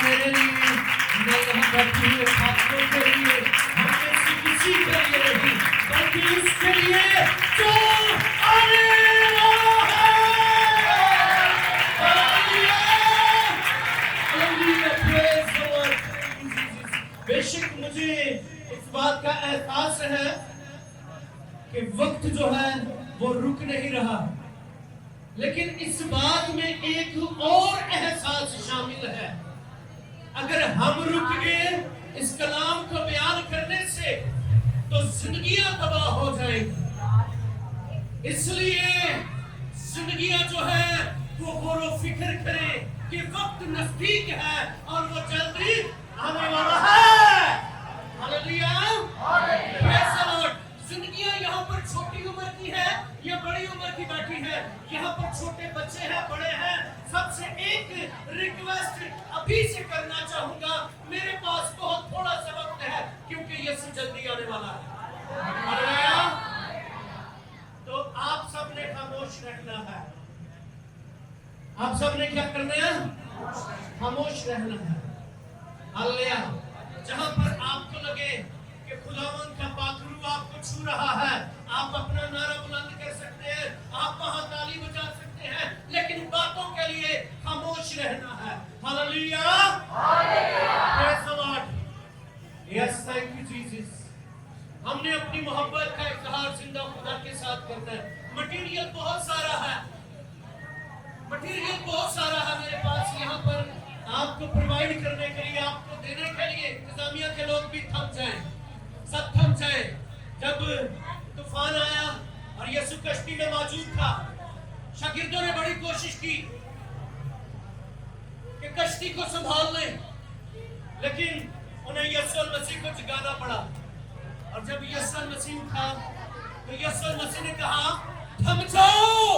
मेरे लिए, न यहाँ बैठे हुए छात्रों के लिए, हम में से किसी के लिए नहीं, बल्कि उसके लिए जो आने वाला है। Hallelujah, hallelujah, praise the Lord. बेशक मुझे इस बात का एहसास है कि वक्त जो है वो रुक नहीं रहा, लेकिन इस बात में एक और एहसास शामिल है। अगर हम रुक गए इस कलाम को बयान करने से तो जिंदगियां तबाह हो जाएंगी। इसलिए जिंदगियां जो है वो गौर व फिक्र करें कि वक्त नजदीक है और वो जल्दी आने वाला है। Hallelujah, praise the Lord. जिंदगियां यहाँ पर छोटी उम्र की है या बड़ी उम्र की बैठी है, यहाँ पर छोटे बच्चे हैं, बड़े हैं। सबसे एक रिक्वेस्ट अभी से करना चाहूंगा, मेरे पास बहुत थोड़ा सा वक्त है क्योंकि यीशु जल्दी आने वाला है। हालेलुया। तो आप सबने खामोश रहना है। आप सबने क्या करना है? खामोश रहना है। हालेलुया। जहां पर आपको लगे कि खुदावंद का पाखरू आपको छू रहा है, आप अपना नारा बुलंद कर सकते हैं, आप वहां ताली बजा सकते हैं, लेकिन बातों के लिए खामोश रहना है। Hallelujah, praise the Lord. Yes, thank you Jesus. हमने अपनी मोहब्बत का इज़हार जिंदा खुदा के साथ करना है। मटेरियल बहुत सारा है, मटेरियल बहुत सारा है मेरे पास यहाँ पर आपको प्रोवाइड करने के लिए, आपको देने के लिए। इंतजामिया के लोग भी थम जाएं, सब थम जाए। जब तूफान आया और यीशु कश्ती में मौजूद था, शागिर्दों ने बड़ी कोशिश की कि कश्ती को संभाल लें, लेकिन उन्हें यीशु मसीह को जगाना पड़ा। और जब यीशु मसीह उठा तो यीशु मसीह ने कहा, थम जाओ।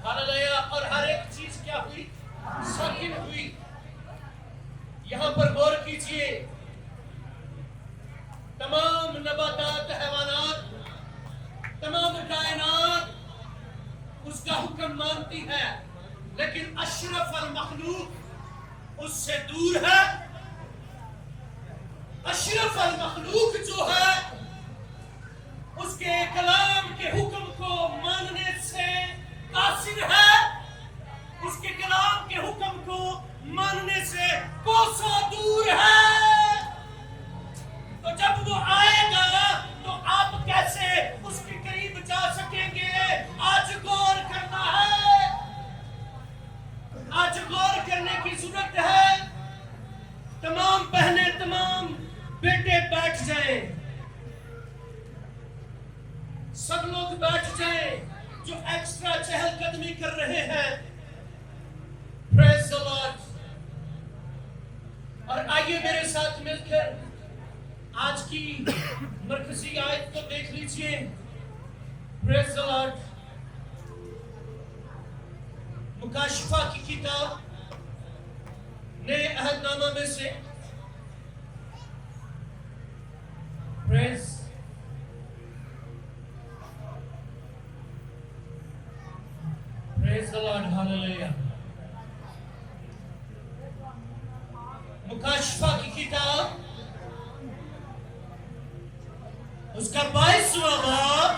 हालेलुया। और हर एक चीज क्या हुई? साकिन हुई। यहां पर गौर कीजिए, तमाम नबातात, हैवानात, तमाम कायनात उसका हुक्म मानती है, लेकिन अशरफ अल मखलूक उससे दूर है। अशरफ अल मखलूक जो है उसके कलाम के हुक्म को मानने से कासिर है, उसके कलाम के हुक्म को मानने से कोसों दूर है। तो जब वो आएगा तो आप कैसे उसके करीब जा सकेंगे? आज गौर करना है, आज गौर करने की जरूरत है। तमाम बहनें, तमाम बेटे बैठ जाएं, सब लोग बैठ जाएं जो एक्स्ट्रा चहलकदमी कर रहे हैं। Praise the Lord. और आइए मेरे साथ मिलकर आज की मरकजी आयत को देख लीजिए। Praise the Lord. मुकाशिफा की किताब नए अहदनामा में से, प्रेज़ द लॉर्ड। हालेलुया। मुकाशिफा की किताब उसका 22वां बाब,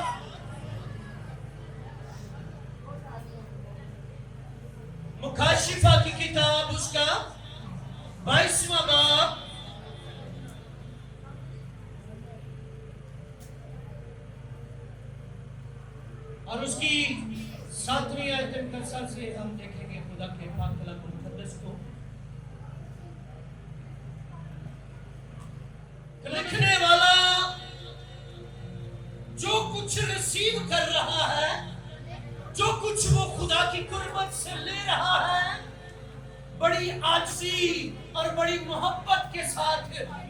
मुकाशिफा की किताब उसका 22वां बाब और उसकी 7वीं आयत से हम देखेंगे खुदा के पाक कलाम मुक़द्दस को। लिखने वाला जो कुछ रिसीव कर रहा है, जो कुछ वो खुदा की कुर्बत से ले रहा है, बड़ी आजिज़ी और बड़ी मोहब्बत के साथ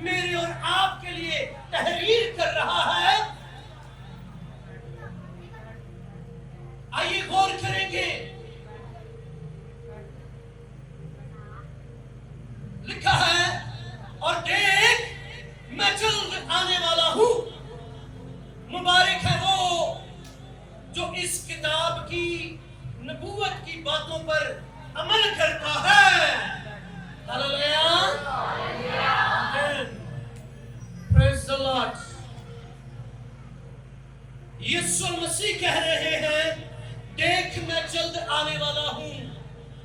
मेरे और आपके लिए तहरीर कर रहा है। आइए गौर करेंगे। लिखा है, और देख मैं जल्द आने वाला हूं। मुबारक है वो जो इस किताब की नबूवत की बातों पर अमल करता है। हालेलुया। यीशु मसीह कह रहे हैं, देख मैं जल्द आने वाला हूं।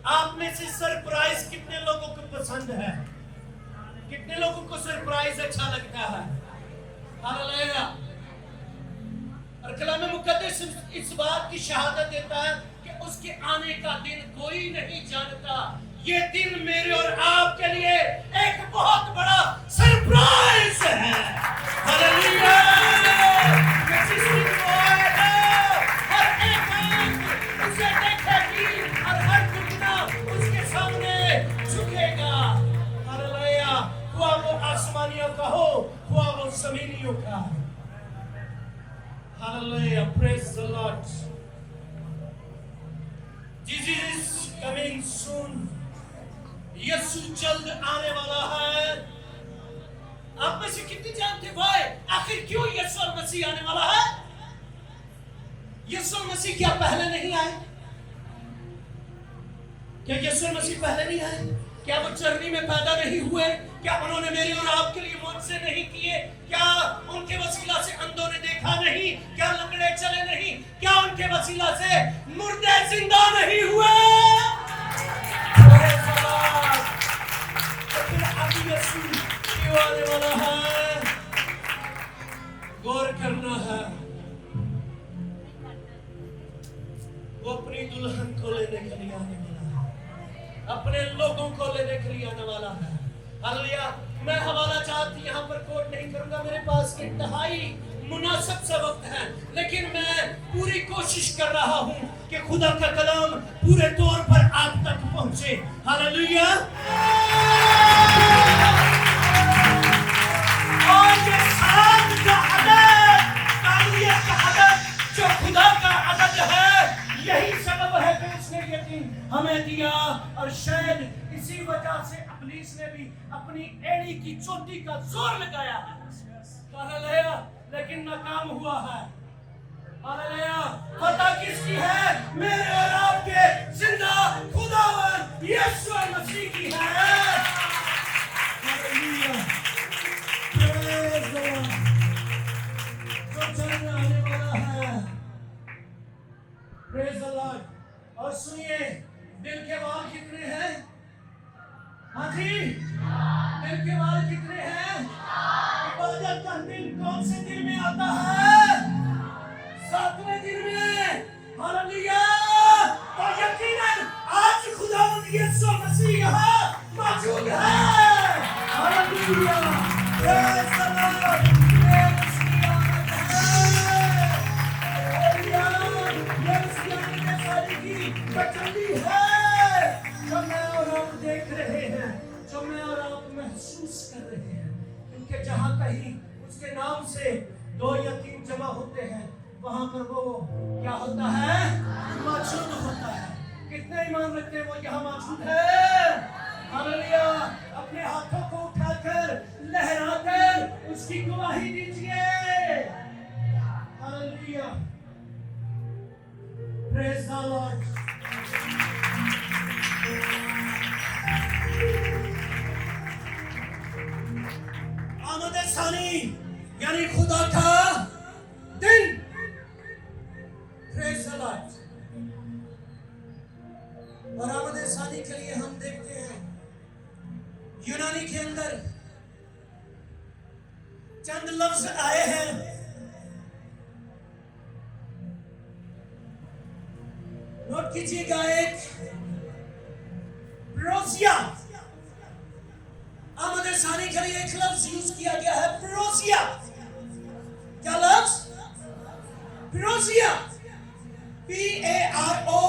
आप में से सरप्राइज कितने लोगों को पसंद है? कितने लोगों को सरप्राइज अच्छा लगता है? हालेलुया। और कलाम मुकद्दस इस बात की शहादत देता है कि उसके आने का दिन कोई नहीं जानता। ये दिन मेरे और आपके लिए एक बहुत बड़ा सरप्राइज है। हालेलुया। जिस दिन वो आएगा, हर एक आंख उसे देखेगी और हर घुटना उसके सामने झुकेगा। हालेलुया। हुआ वो आसमानियों का हो, हुआ वो जमीनियों का। Hallelujah, praise the Lord. Jesus is coming soon. यीशु जल्द आने वाला है। आप में से कितने जानते भाई आखिर क्यों यीशु मसीह आने वाला है? यीशु मसीह क्या पहले नहीं आए? क्या यीशु मसीह पहले नहीं आए? क्या वो चरनी में पैदा नहीं हुए? क्या उन्होंने मेरे और आपके लिए मुझसे नहीं किए? क्या उनके वसीला से अंधों ने देखा नहीं? क्या लंगड़े चले नहीं? क्या उनके वसीला से मुर्दे जिंदा नहीं हुए? तो फिर अभी यीशु क्यों आने वाला है? गौर करना है। वो अपनी दुल्हन को लेने के लिए आने वाला है, अपने लोगों को लेने के लिए आने वाला है। हालेलुया। मैं हवाला चाहती यहाँ पर कोट नहीं करूंगा, मेरे पास इंतहाई मुनासिब सा वक्त है, लेकिन मैं पूरी कोशिश कर रहा हूँ कि खुदा का कलाम पूरे तौर पर आप तक पहुंचे। हालेलुया। और ये साथ का अदद, काबिलियत का अदद जो खुदा का अदद है, यही सबब है कि उसने ये दिन हमें दिया। और शायद इसी वजह से इब्लीस ने भी अपनी एड़ी की चोटी का जोर लगाया है, हालेलुया, लेकिन नाकाम हुआ है। हालेलुया। पता किसकी है? मेरे और आपके जिंदा खुदावन यीशु मसीह की है। हालेलुया। Praise the Lord. जो जल्द आने वाला है। Praise the Lord. और सुनिए, दिल के बाल कितने हैं? हाँ जी, दिल के बाल कितने हैं? इबादत का दिन कौन से दिन में आता है? 7वें दिन में। हालेलुया। तो यकीनन आज खुदावंद यीशु मसीह यहाँ मौजूद है। हालेलुया। Praise the Lord. ये उसकी आमद है। हालेलुया। ये उसकी आमद सारी की तसल्ली है जो मैं और आप देख रहे हैं, जो मैं और आप महसूस कर रहे हैं। क्योंकि जहाँ कहीं उसके नाम से 2 या 3 जमा होते हैं, वहां पर वो क्या होता है? मौजूद होता है। कितने ईमान रखते हैं वो यहाँ मौजूद है? हालेलुया। अपने हाथों को उठाकर लहराकर उसकी गवाही दीजिए। हालेलुया। Praise the Lord. आमद सानी यानी खुदा का दिन। Praise the Lord. और आमद सानी के लिए हम देखते हैं यूनानी के अंदर चंद लफ्ज आए हैं। नोट कीजिएगा, एक प्रोसिया। आमद सानी के लिए एक लफ्ज यूज किया गया है, प्रोसिया। क्या लफ्ज? प्रोसिया। PAROUSIA।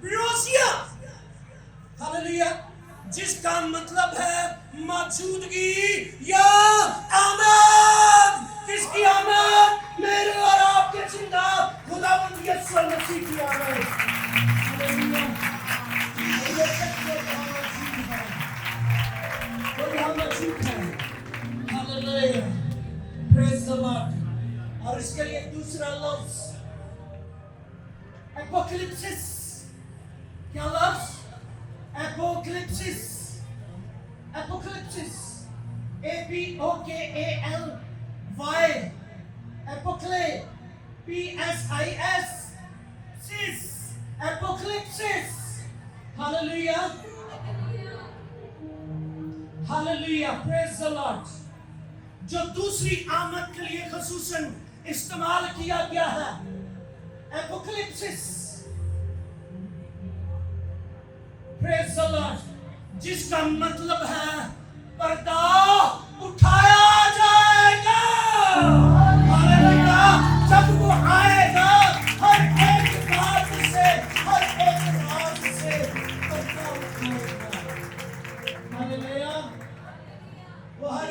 प्रोसिया। हालेलुया। जिसका मतलब है मौजूदगी या आमद। किसकी आमद? मेरे और आपके जिंदा खुदावंद यीशु मसीह की आमद। Hallelujah. Hallelujah. Praise the Lord. और इसके लिए दूसरा लफ्ज एपोकलिप्सिस। क्या लफ्ज? एपोकलिप्सिस। एपोकलिप्सिस। APOKALY Apocalypse, P-S-I-S, sis, apocalypsis. Hallelujah. Hallelujah. Praise the Lord. जो दूसरी आमद के लिए खसूसन इस्तेमाल किया गया है, एपोकलिप्सिस, प्रेज द लॉर्ड, जिसका मतलब है पर्दा उठाया जाएगा। हालेलुया। जब वो आएगा हर एक बात से, हर एक राज से पर्दा उठाएगा। हालेलुया। वो हर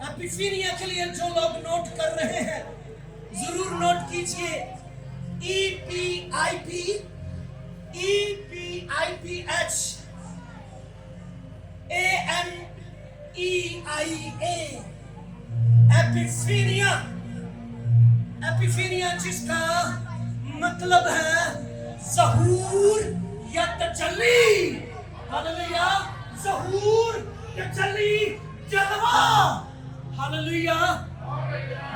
एपिफेनिया के लिए जो लोग नोट कर रहे हैं जरूर नोट कीजिए, EPIPHANEIA, एपिफेनिया। एपिफेनिया जिसका मतलब है ज़हूर या तजल्ली। हालेलुया। ज़हूर, तजल्ली, जलवा। हालेलुया।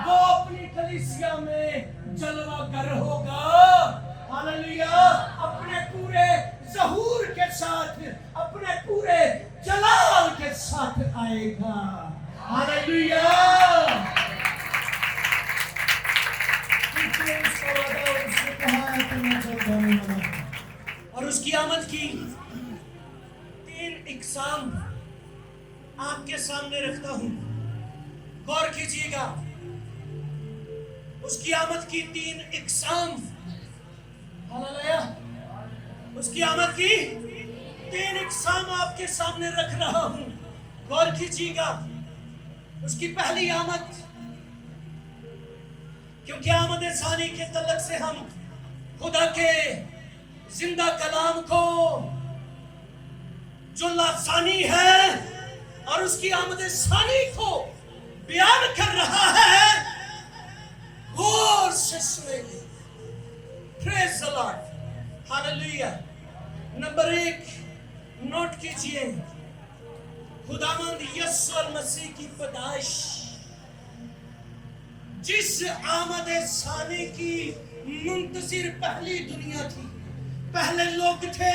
वो अपनी कलीसिया में जलवागर होगा। हालेलुया। अपने पूरे ज़हूर के साथ, अपने पूरे जलाल के साथ आएगा। हालेलुया। और उसकी आमद की 3 इकसाम आपके सामने रखता हूं, गौर कीजिएगा। उसकी आमद की 3 इकसाम, हालेलुया, उसकी आमद की 3 इकसाम आपके सामने रख रहा हूं, गौर कीजिएगा। उसकी पहली आमद, क्योंकि आमद सानी के तलक से हम खुदा के जिंदा कलाम को जो लासानी है और उसकी आमद सानी को बयान कर रहा है, गौर से सुनेंगे। Praise the Lord. Hallelujah. Number 1 note कीजिए, खुदावंद यीशु मसीह की पैदाइश, जिस आमद सानी की मुंतजिर पहली दुनिया थी, पहले लोग थे।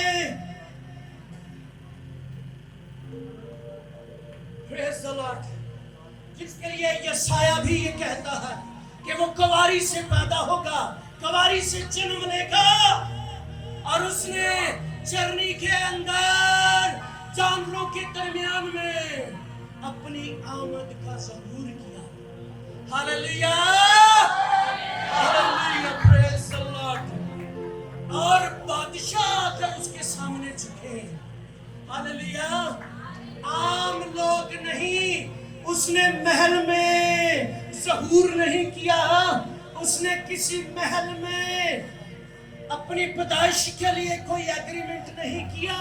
Praise the Lord. जिसके लिए यशाया भी ये कहता है कि वो कुंवारी से पैदा होगा, कुंवारी से जन्म लेगा, और उसने चरनी के अंदर जानवरों के दरमियान में अपनी आमद का ज़हूर किया। Hallelujah. Hallelujah. Praise the Lord. और बादशाह आकर उसके सामने झुके। हालेलुया। आम लोग नहीं, उसने महल में ज़हूर नहीं किया, उसने किसी महल में अपनी पैदाइश के लिए कोई एग्रीमेंट नहीं किया,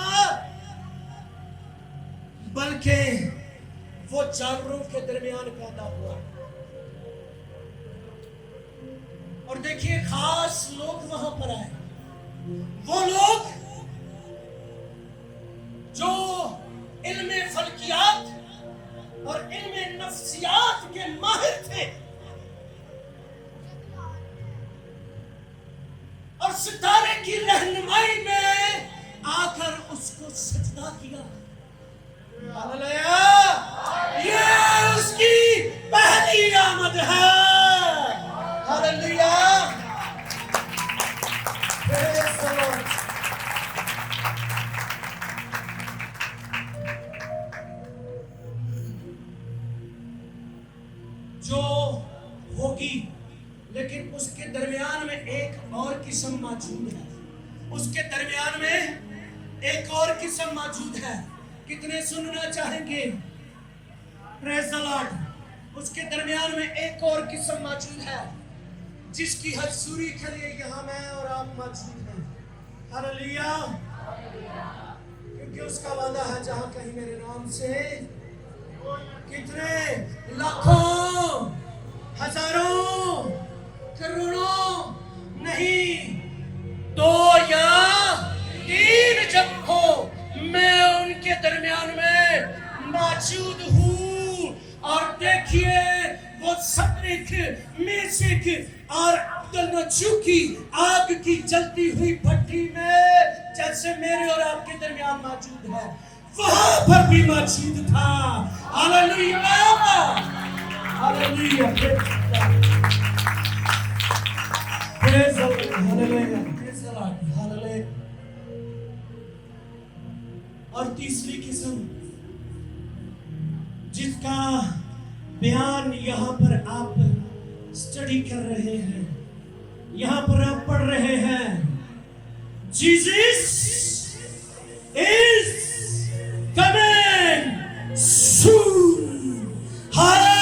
बल्कि वो जानवरों के दरमियान पैदा हुआ। और देखिए खास लोग वहां पर आए, वो लोग जो इल्मे फल्कियात और इल्मे नफ्सियात के माहिर थे, और सितारे की रहनुमाई में आकर उसको सजदा किया। हालेलुया। ये उसकी पहली आमद है। हालेलुया। Praise the Lord. जो होगी, लेकिन उसके दरमियान में एक और किस्म मौजूद है। उसके दरमियान में एक और किस्म मौजूद है। कितने सुनना चाहेंगे? Praise the Lord. उसके दरमियान में एक और किस्म मौजूद है, जिसकी हजूरी के लिए यहाँ मैं और आप मौजूद हैं। हालेलुया। क्योंकि उसका वादा है, जहाँ कहीं मेरे नाम से कितने लाखों, हजारों, करोड़ों नहीं, 2 या 3 जब हो, मैं उनके दरमियान में मौजूद हूँ। और देखिए वो सतरेक मेशेक और अब्दुलनजू की आग की जलती हुई भट्टी में जैसे मेरे और आपके दरमियान मौजूद है, वहां पर भी मौजूद था। Hallelujah, hallelujah, praise the Lord, hallelujah, praise the Lord, hallelujah. और तीसरी किस्म जिसका बयान यहाँ पर आप स्टडी कर रहे हैं, यहाँ पर आप पढ़ रहे हैं, Jesus is coming soon. Hallelujah,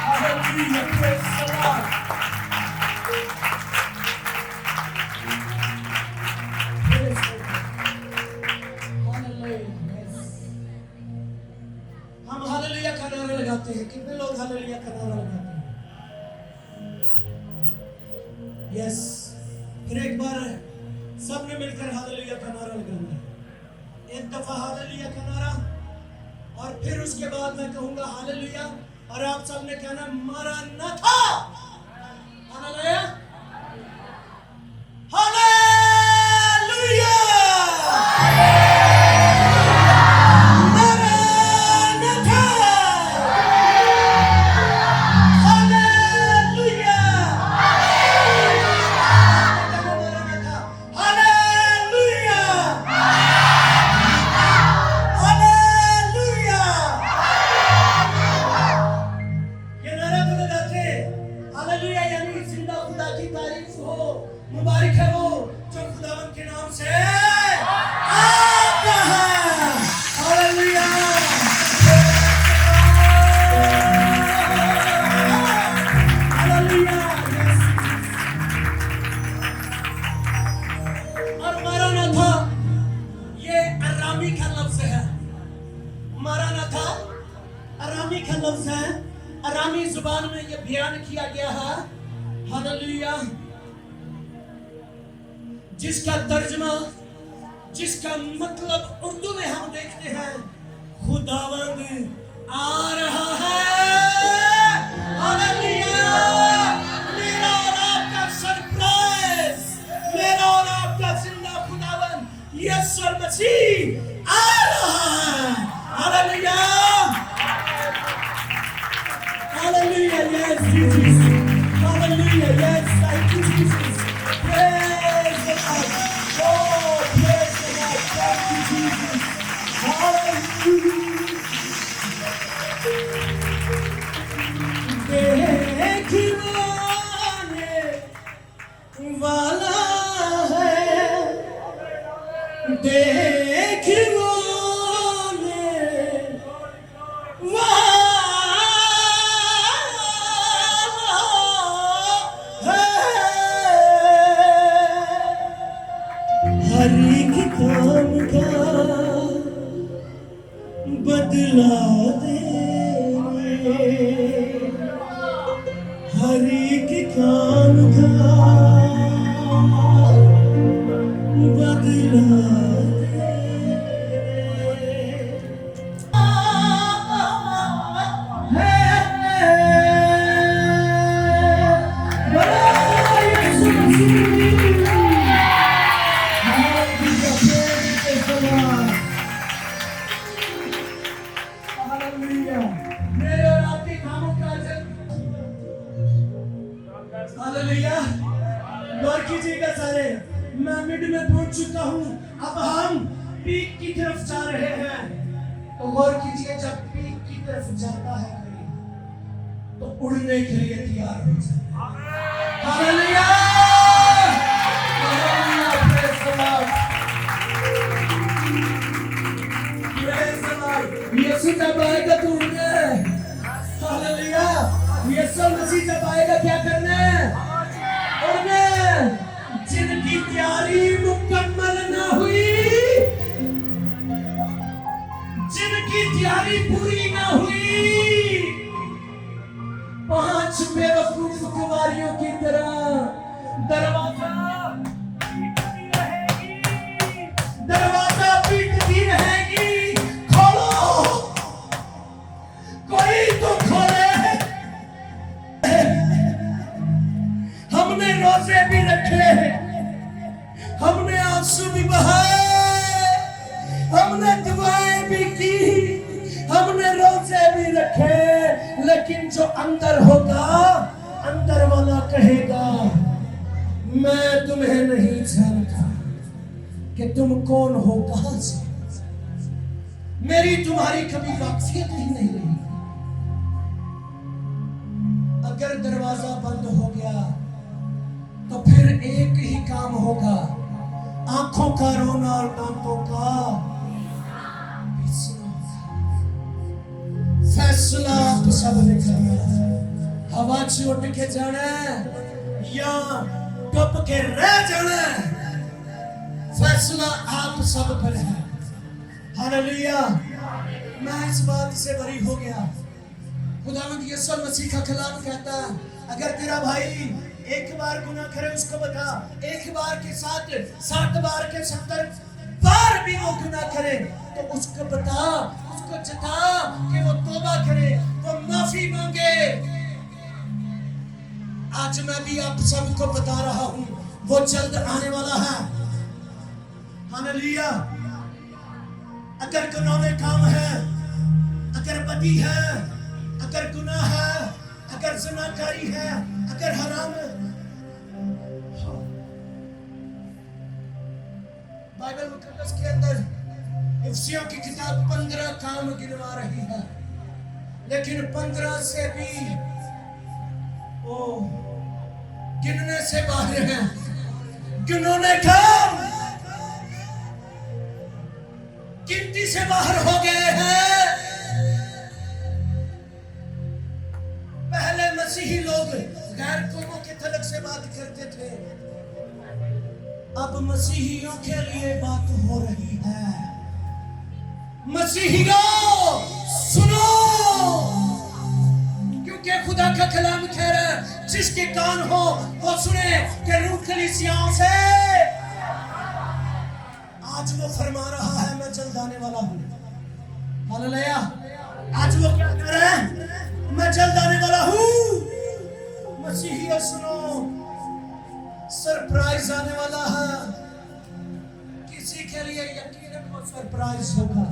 hallelujah, praise the lord, praise the Lord, hallelujah. हम हालेलुया का नारा लगाते हैं। कितने लोग हालेलुया का नारा लगाते हैं? यस, फिर एक बार सबने मिलकर हालेलुया का नारा लगाना है। एक दफा हालेलुया का नारा, और फिर उसके बाद मैं कहूंगा हालेलुया, और आप सबने कहना maranatha. Hallelujah, hallelujah, maranatha, hallelujah, maranatha, hallelujah, hallelujah. ये नारा तो लगाते हैं, हालेलुया यानी जिंदा खुदा की तारीफ हो, मुबारक है वो जो खुदावन के नाम से आता है। Hallelujah, hallelujah. और मरनाथा ये अरामी का लफ्ज है। मरनाथा अरामी का लफ्ज है। अरामी जुबान में ये बयान किया गया है, हालेलुया, जिसका तर्जमा, जिसका मतलब उर्दू में हम देखते हैं, खुदावंद आ रहा है। हालेलुया, मेरा और आपका सरप्राइज, मेरा और आपका जिंदा खुदावंद यीशु मसीह आ रहा है। Hallelujah, Hallelujah, yes, Jesus. Hallelujah, yes, thank you, Jesus. Praise the Lord. Oh, praise the Lord. Thank you, Jesus. Hallelujah. देखने वाला है, देखने हर एक काम का बदला दे, हर एक काम का बदला हालेलुया, गौर कीजिएगा सारे, मैं मिड में पहुंच चुका हूं, अब हम पीक की तरफ जा रहे हैं। तो गौर कीजिए, जब पीक की तरफ जाता है कोई, तो उड़ने के लिए तैयार हो जाए। Hallelujah, hallelujah, praise the lord, praise the lord. यीशु जब आएगा तो उड़ने, हालेलुया, यीशु मसीह जब आएगा क्या करना है? उड़ने। जिनकी तैयारी मुकम्मल ना हुई, जिनकी तैयारी पूरी ना हुई, 5 बेवकूफ कुंवारियों की तरह लेकिन जो अंदर होगा, अंदर वाला कहेगा मैं तुम्हें नहीं जानता कि तुम कौन हो, कहां से, मेरी तुम्हारी कभी वाकफियत ही नहीं रही। अगर दरवाजा बंद हो गया तो फिर एक ही काम होगा, आंखों का रोना और दांतों का पीसना। फैसला आप सबने करना है, हवा च उड़ के जाना या डूब के रह जाना, फैसला आप सब पर है। हालेलुया। मैं इस बात से बरी हो गया। खुदावंद यीशु मसीह का कलाम कहता है, अगर तेरा भाई एक बार गुनाह करे उसको बता, एक बार के साथ 7 बार के 70 बार भी वो गुनाह करे तो उसको बता, उसको जता कि वो तौबा करे, वो माफी मांगे। आज मैं भी आप सबको बता रहा हूं, वो जल्द आने वाला है। हालेलुया। अगर गुनाह काम है, अगर बदी है, अगर गुनाह है, अगर ज़िनाकारी है, अगर हराम है, बाइबल मुकद्दस के अंदर इफ्सियों की किताब 15 काम गिनवा रही है, लेकिन 15 से भी ओ गिनने से बाहर है। जिन्होंने काम गिनती से बाहर हो गए हैं। पहले मसीही लोग गैर कौमों के तलक से बात करते थे, अब मसीहियों के लिए बात हो रही है। मसीहियों सुनो, क्योंकि खुदा का कलाम कह रहा है जिसके कान हो वो सुने कि रूह कलीसियाओं से आज वो फरमा रहा है मैं जल्द आने वाला हूं। हालेलुया। आज वो क्या कह रहा है? मैं जल्द आने वाला हूं। मसीहियों सुनो, सरप्राइज आने वाला है। किसी के लिए यकीनन वो सरप्राइज होगा,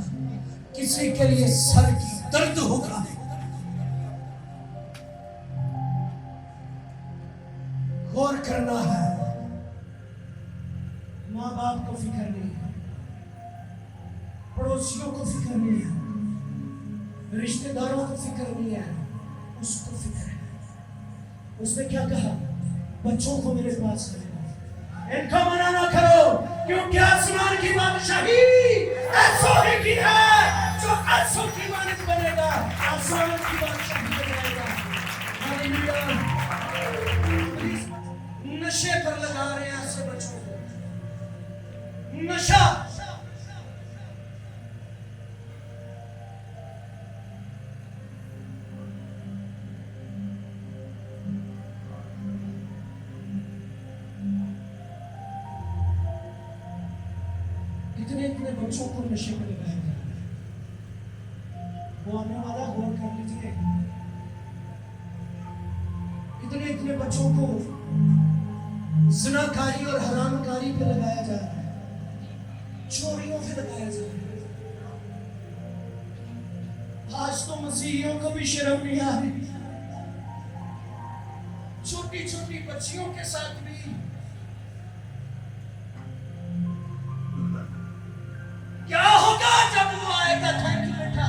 किसी के लिए सर की दर्द होगा। गौर करना है। माँ बाप को फिक्र नहीं है, पड़ोसियों को फिक्र नहीं है, रिश्तेदारों को फिक्र नहीं है, उसको फिक्र है। उसने क्या कहा? बच्चों को मेरे पास करेगा, इनको मना ना करो, क्योंकि आसमान की बादशाही ऐसों ही की है जो ऐसों की मालिक बनेगा, आसमान की बादशाही बनेगा। हालेलुया। नशे पर लगा रहे हैं ऐसे बच्चों को, नशा। इतने बच्चों को नशे पर लगाया गया, वो आने वाला गौर कर लीजिए। इतने बच्चों को ज़िनाकारी और हरामकारी पे लगाया जा रहा है, चोरियों पे लगाया जा रहा है। आज तो मसीहियों को भी शर्म नहीं आ रही, छोटी छोटी बच्चियों के साथ भी। क्या होगा जब वो आएगा? थैंक यू बेटा।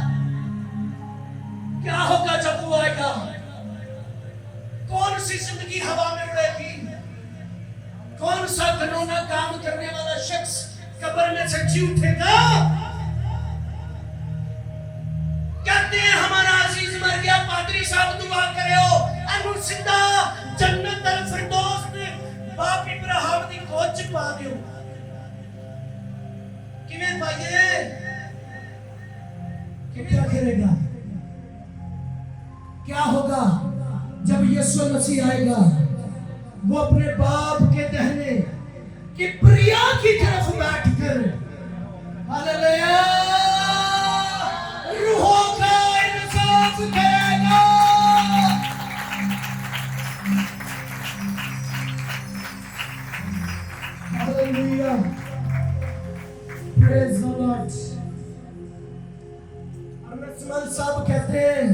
क्या होगा जब वो आएगा? कौन सी जिंदगी हवा में उड़ेगी? कौन सा घिनौना काम करने वाला शख्स कब्र में से जी उठेगा? कहते हैं हमारा अजीज मर गया, पादरी साहब दुआ करे हो अनुसिंदा जन्नत अल फिरदौस में बाप इब्राहिम दी गोद च पा दियो। किवें पाइए? कि क्या करेगा? क्या होगा जब यीशु मसीह आएगा? वो अपने बाप के दहने की प्रिया की तरफ बैठकर हालेलुया रूहों का इंसाफ करेगा। Hallelujah, praise the lord. Ernst साहब कहते हैं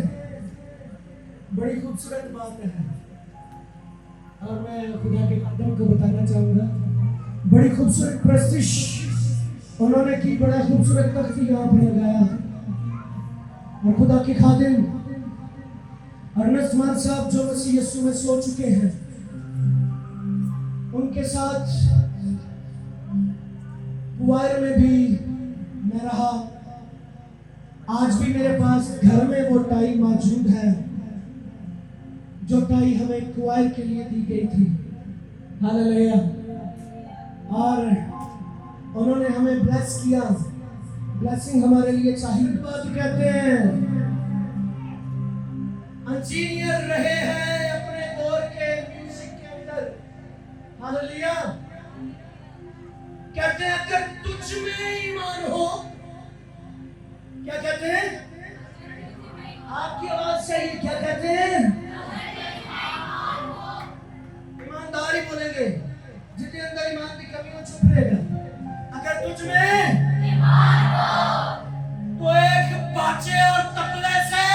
बड़ी खूबसूरत बात है और मैं खुदा के खादिम को बताना चाहूंगा, बड़ी खूबसूरत प्रस्तिश उन्होंने की, बड़ा खूबसूरत तख्त यहाँ पर लगाया और खुदा के खादिम अर्नेस्ट मान साहब जो मसीह यीशु में सो चुके हैं, उनके साथ क्वायर में भी मैं रहा। आज भी मेरे पास घर में वो टाई मौजूद है जो टाई हमें क्वायर के लिए दी गई थी। हालेलुया। और उन्होंने हमें ब्लेस किया, ब्लेसिंग हमारे लिए चाहिए। बात कहते हैं इंजीनियर रहे हैं अपने दौर के म्यूजिक के अंदर। हालेलुया। कहते हैं अगर तुझ में ईमान हो, क्या कहते हैं? आपकी आवाज सही, क्या कहते हैं? ईमानदारी बोलेंगे, जिसके अंदर ईमान की कमी हो चुप रहेगा। अगर तुझ में ईमान हो तो एक बाचे और तकले से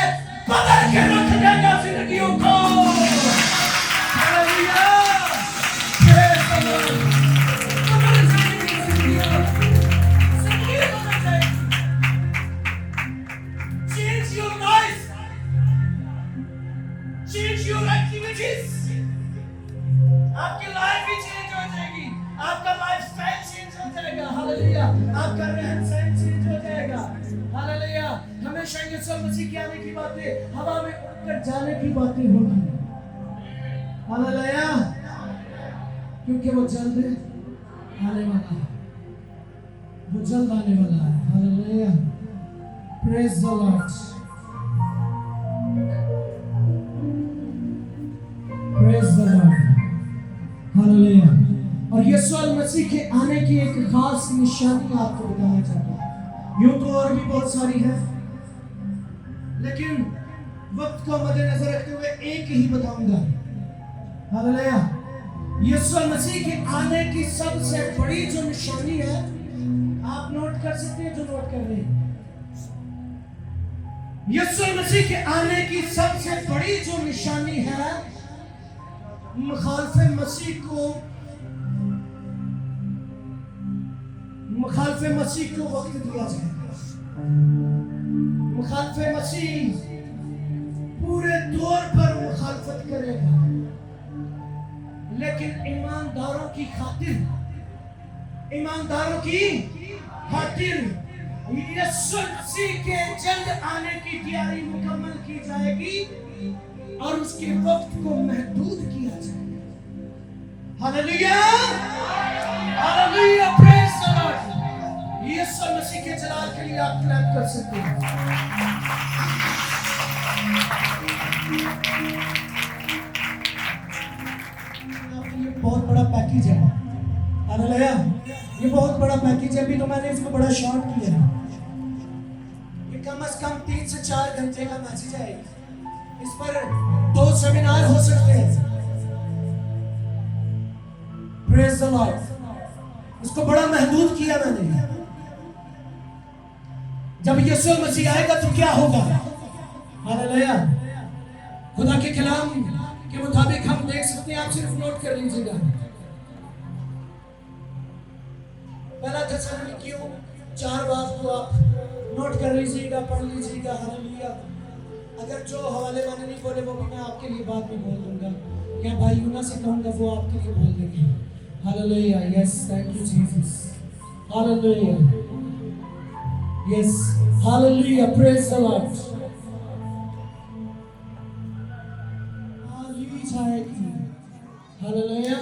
बदल के रख देगा जिंदगियों को। हालेलुया। Praise the Lord. बदल जाएगी जिंदगियां, जिंदगी बदल जाएगी। Change your life, change your activities. आपकी लाइफ भी चेंज हो जाएगी, आपका लाइफस्टाइल चेंज हो जाएगा। हालेलुया। आपका रहन सहन चेंज हो जाएगा। हालेलुया। हमेशा यीशु मसीह के आने की बातें, हवा में उड़कर जाने की बातें होगी। हालेलुया। क्योंकि वो जल्द आने वाला है, वो जल्द आने वाला है। Hallelujah. Praise the Lord. Praise the Lord. Hallelujah. और यीशु मसीह के आने की एक खास निशानी आपको बताना चाहता हूँ। यूं तो और भी बहुत सारी है, लेकिन वक्त को मद्देनजर रखते हुए एक ही बताऊंगा। हालेलुया। यीशु मसीह के आने की सबसे बड़ी जो निशानी है, आप नोट कर सकते हैं जो नोट कर रहे हैं। यीशु मसीह के आने की सबसे बड़ी जो निशानी है, मुखालफे मसीह को वक्त दिया जाएगा। मुखालफे मसीह पूरे तौर पर मुखालफत करेगा, लेकिन ईमानदारों की खातिर यीशु मसीह के जल्द आने की तैयारी मुकम्मल की जाएगी और उसके वक्त को महदूद किया जाएगा। Hallelujah. Hallelujah. Praise the lord. यीशु मसीह के जलाल के लिए आप क्लैप कर सकते हैं। ये बहुत बड़ा पैकेज है। हालेलुया। ये बहुत बड़ा पैकेज है। अभी तो मैंने इसको बड़ा शॉर्ट किया है। कम से कम 3 से 4 घंटे का मैसेज है। इस पर 2 सेमिनार हो सकते हैं। Praise the Lord. इसको बड़ा महदूद किया मैंने। जब यीशु मसीह आएगा तो क्या होगा? हालेलुया। खुदा के कलाम के मुताबिक हम देख सकते हैं, आप सिर्फ नोट कर लीजिएगा। पहला थिस्सलुनीकियों 4 बात को आप नोट कर लीजिएगा, पढ़ लीजिएगा। हालेलुया। अगर जो हवाले मैंने नहीं बोले वो भी मैं आपके लिए बाद में बोल दूंगा, क्या भाई यूना से कहूंगा वो आपके लिए बोल देंगे। Hallelujah. Yes, thank you Jesus. Hallelujah. Yes, hallelujah. Praise the lord. ली जाएगी। हालेलुया।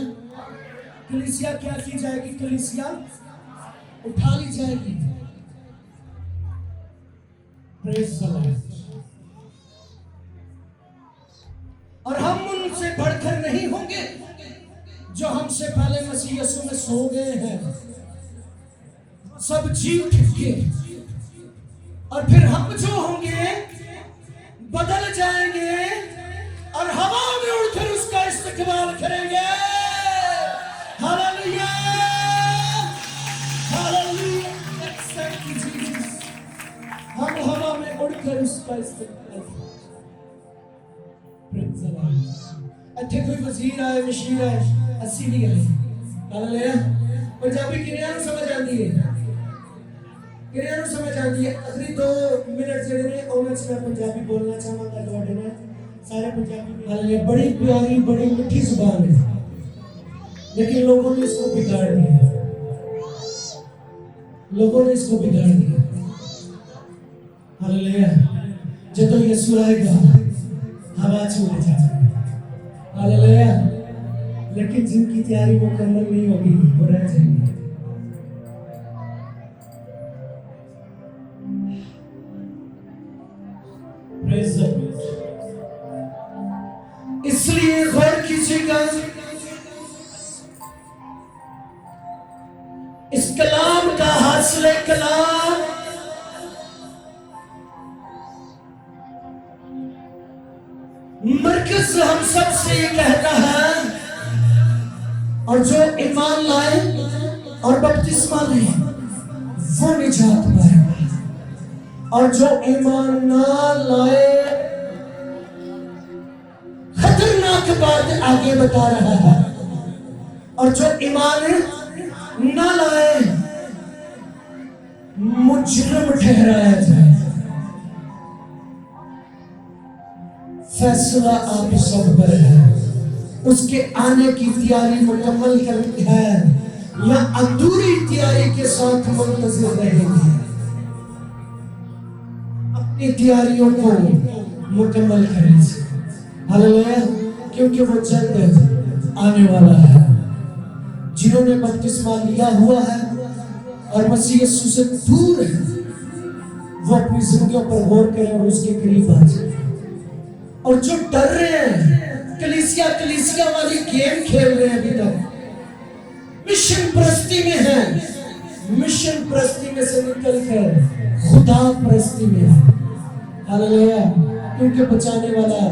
कलीसिया क्या की जाएगी? कलीसिया उठा ली जाएगी। Praise the Lord. और हम उनसे बढ़कर नहीं होंगे जो हमसे पहले मसीह यीशु में सो गए हैं। सब जी उठेंगे और फिर हम जो होंगे बदल जाएंगे और हवा में उड़कर उसका इस्तेमाल करेंगे। हालेलुया। हालेलुया। हम हवा में उड़कर उसका इस्तेमाल करेंगे। ਇੱਥੇ ਕੋਈ ਵਜ਼ੀਰ ਆਏ ਮਸ਼ੀਰ ਆਏ ਅਸੀਂ ਨਹੀਂ ਗਏ ਹਾਲੇਲੂਇਆ ਪੰਜਾਬੀ ਕਿਰਿਆ ਨੂੰ ਸਮਝ ਆਉਂਦੀ ਹੈ ਕਿਰਿਆ ਨੂੰ ਸਮਝ ਆਉਂਦੀ ਹੈ ਅਗਲੀ 2 ਮਿੰਟ ਜਿਹੜੇ ਨੇ ਉਹਨਾਂ 'ਚ ਮੈਂ ਪੰਜਾਬੀ बोलना ਚਾਹਾਂਗਾ ਤੁਹਾਡੇ ਨਾਲ सारे पंजाबी में हालेलुया बड़ी प्यारी बड़ी मीठी जुबान है लेकिन लोगों ने इसको बिगाड़ दिया लोगों ने इसको बिगाड़ दिया हालेलुया जब तो यीशु आएगा हवा से उड़ जाएगा हालेलुया लेकिन जिनकी तैयारी मुकम्मल नहीं होगी वो रह जाएंगे प्रेज द लॉर्ड इसलिए गौर कीजिएगा इस कलाम का हासिल कलाम मरकज हम सब से ये कहता है और जो ईमान लाए और बपतिस्मा ले वो निजात पाएगा और जो ईमान ना लाए खतरनाक बात आगे बता रहा है और जो ईमान न लाए मुजरिम ठहराया जाए फैसला आप सब पर है उसके आने की तैयारी मुकम्मल करनी है या अधूरी तैयारी के साथ मुंतज़िर रहेंगे अपनी तैयारियों को मुकम्मल करें हालेलुया क्योंकि वो जल्द आने वाला है जिन्होंने बपतिस्मा लिया हुआ है और मसीह यीशु से दूर है वो अपनी जिंदगियों पर गौर करें और उसके करीब आ जाए और जो डर रहे हैं कलीसिया वाली गेम खेल रहे हैं अभी तक मिशन परस्ती में है मिशन परस्ती में से निकलकर खुदा परस्ती में है हालेलुया क्योंकि बचाने वाला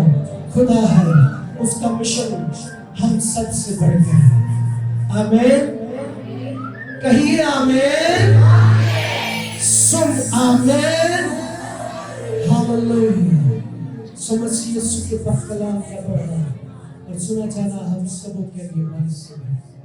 खुदा है उसका मिशन हम सब से बढ़कर है आमीन कहिए आमीन सुन आमीन हालेलुया मसीह यीशु के पाक कलाम का पढ़ना और सुना जाना हम सबों के लिए बारिश है